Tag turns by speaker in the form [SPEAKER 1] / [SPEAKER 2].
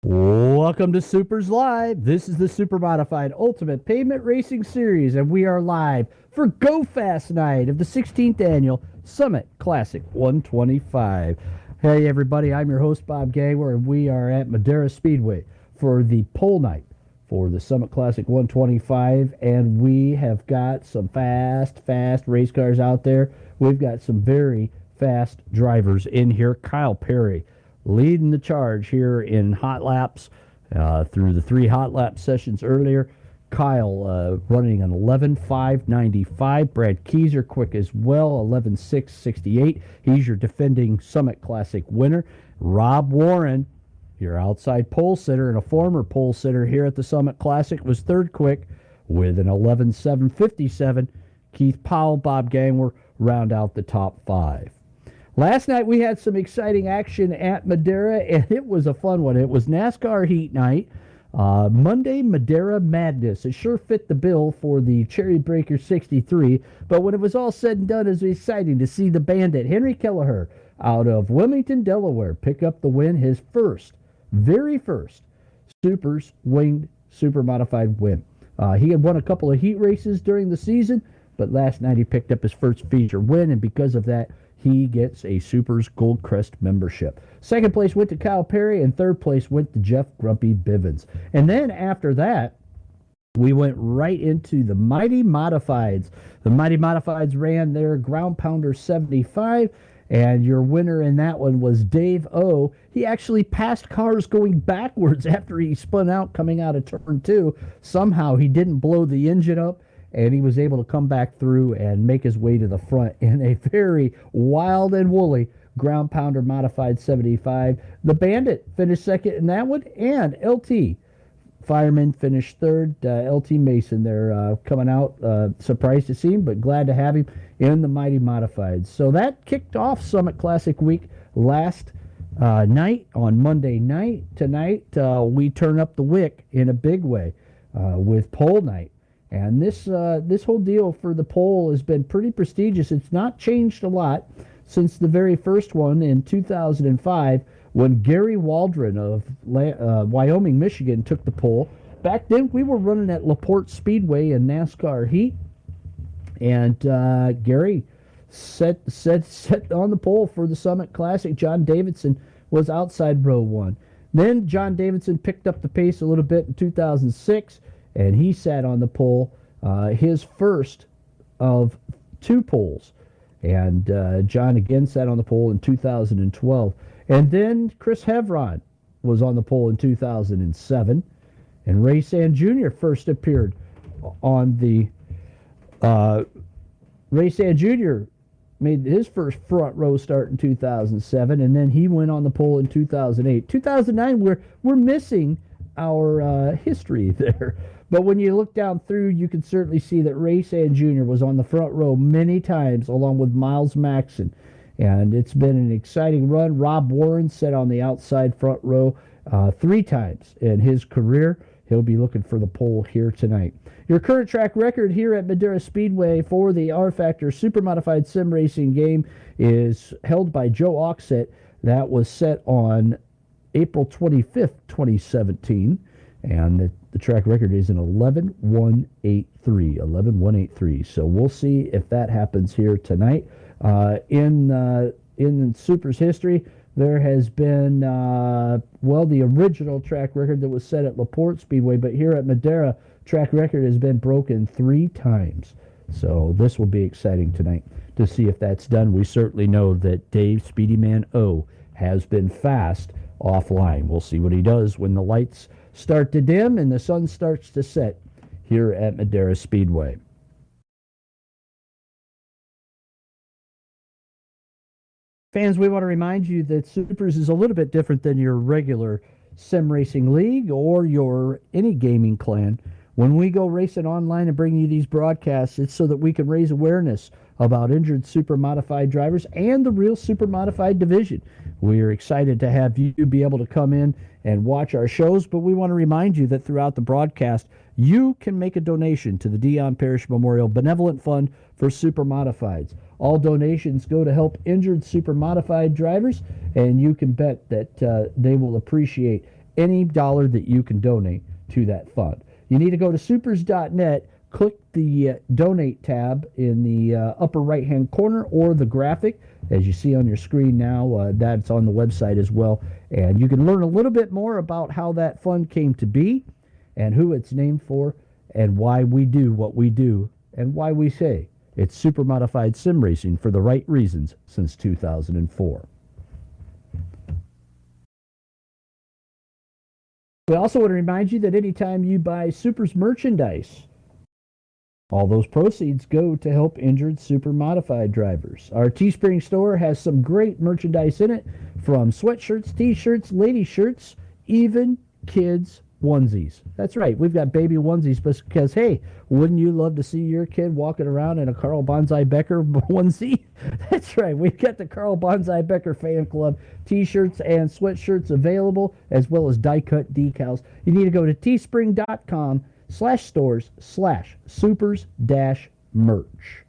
[SPEAKER 1] Welcome to SUPRS Live. This is the Supermodified Ultimate Pavement Racing Series, and we are live for Go Fast Night of the 16th Annual Summit Classic 125. Hey, everybody, I'm your host, Bob Gangwer, and we are at Madera Speedway for the pole night for the Summit Classic 125, and we have got some fast race cars out there. We've got some very fast drivers in here. Kyle Perry leading the charge here in hot laps through the 3 hot lap sessions earlier. Kyle running an 11.595. Brad Keyser quick as well, 11.668. He's your defending Summit Classic winner. Rob Warren, your outside pole sitter and a former pole sitter here at the Summit Classic, was third quick with an 11.757. Keith Powell, Bob Gangwer round out the top 5. Last night we had some exciting action at Madera, and it was a fun one. It was NASCAR Heat Night. Monday Madera Madness. It sure fit the bill for the Cherry Breaker 63, but when it was all said and done, it was exciting to see the Bandit, Henry Kelleher, out of Wilmington, Delaware, pick up the win, his very first Supers winged Supermodified win. He had won a couple of heat races during the season, but last night he picked up his first feature win, and because of that, he gets a Supers Gold Crest membership. Second place went to Kyle Perry, and third place went to Jeff Grumpy Bivens. And then after that, we went right into the Mighty Modifieds. The Mighty Modifieds ran their Ground Pounder 75, and your winner in that one was Dave O. He actually passed cars going backwards after he spun out coming out of turn 2. Somehow he didn't blow the engine up, and he was able to come back through and make his way to the front in a very wild and woolly Ground Pounder Modified 75. The Bandit finished second in that one, and LT Fireman finished third. LT Mason there coming out. Surprised to see him, but glad to have him in the Mighty Modifieds. So that kicked off Summit Classic Week last night on Monday night. Tonight we turn up the wick in a big way with pole night. And this whole deal for the pole has been pretty prestigious. It's not changed a lot since the very first one in 2005 when Gary Waldron of Wyoming, Michigan took the pole. Back then, we were running at LaPorte Speedway in NASCAR Heat, and Gary set on the pole for the Summit Classic. John Davidson was outside row 1. Then John Davidson picked up the pace a little bit in 2006, and he sat on the pole, his first of 2 poles. And John again sat on the pole in 2012. And then Chris Hevron was on the pole in 2007. And Ray Sand Jr. first appeared on the... Ray Sand Jr. made his first front row start in 2007, and then he went on the pole in 2008. 2009, we're missing our history there. But when you look down through, you can certainly see that Ray Sand Jr. was on the front row many times, along with Miles Maxson. And it's been an exciting run. Rob Warren sat on the outside front row 3 times in his career. He'll be looking for the pole here tonight. Your current track record here at Madera Speedway for the rFactor Supermodified Sim Racing game is held by Joe Oxett. That was set on April 25th, 2017. And the track record is an 11.183. So we'll see if that happens here tonight. In Supers history, there has been, the original track record that was set at LaPorte Speedway, but here at Madera, track record has been broken 3 times. So this will be exciting tonight to see if that's done. We certainly know that Dave Speedy Man O has been fast offline. We'll see what he does when the lights start to dim and the sun starts to set here at Madera Speedway. Fans, we want to remind you that Supers is a little bit different than your regular sim racing league or your any gaming clan. When we go racing online and bring you these broadcasts, it's so that we can raise awareness about injured super modified drivers and the real super modified division. We are excited to have you be able to come in and watch our shows, but we want to remind you that throughout the broadcast, you can make a donation to the Dion Parrish Memorial Benevolent Fund for Super Modifieds. All donations go to help injured super modified drivers, and you can bet that they will appreciate any dollar that you can donate to that fund. You need to go to supers.net, click the donate tab in the upper right-hand corner or the graphic. As you see on your screen now, that's on the website as well. And you can learn a little bit more about how that fund came to be and who it's named for and why we do what we do and why we say it's super modified sim racing for the right reasons since 2004. We also want to remind you that anytime you buy SUPRS merchandise, all those proceeds go to help injured super modified drivers. Our Teespring store has some great merchandise in it, from sweatshirts, t-shirts, lady shirts, even kids' onesies. That's right, we've got baby onesies because, hey, wouldn't you love to see your kid walking around in a Carl Bonsai Becker onesie? That's right, we've got the Carl Bonsai Becker Fan Club t-shirts and sweatshirts available, as well as die-cut decals. You need to go to teespring.com/stores/supers-merch.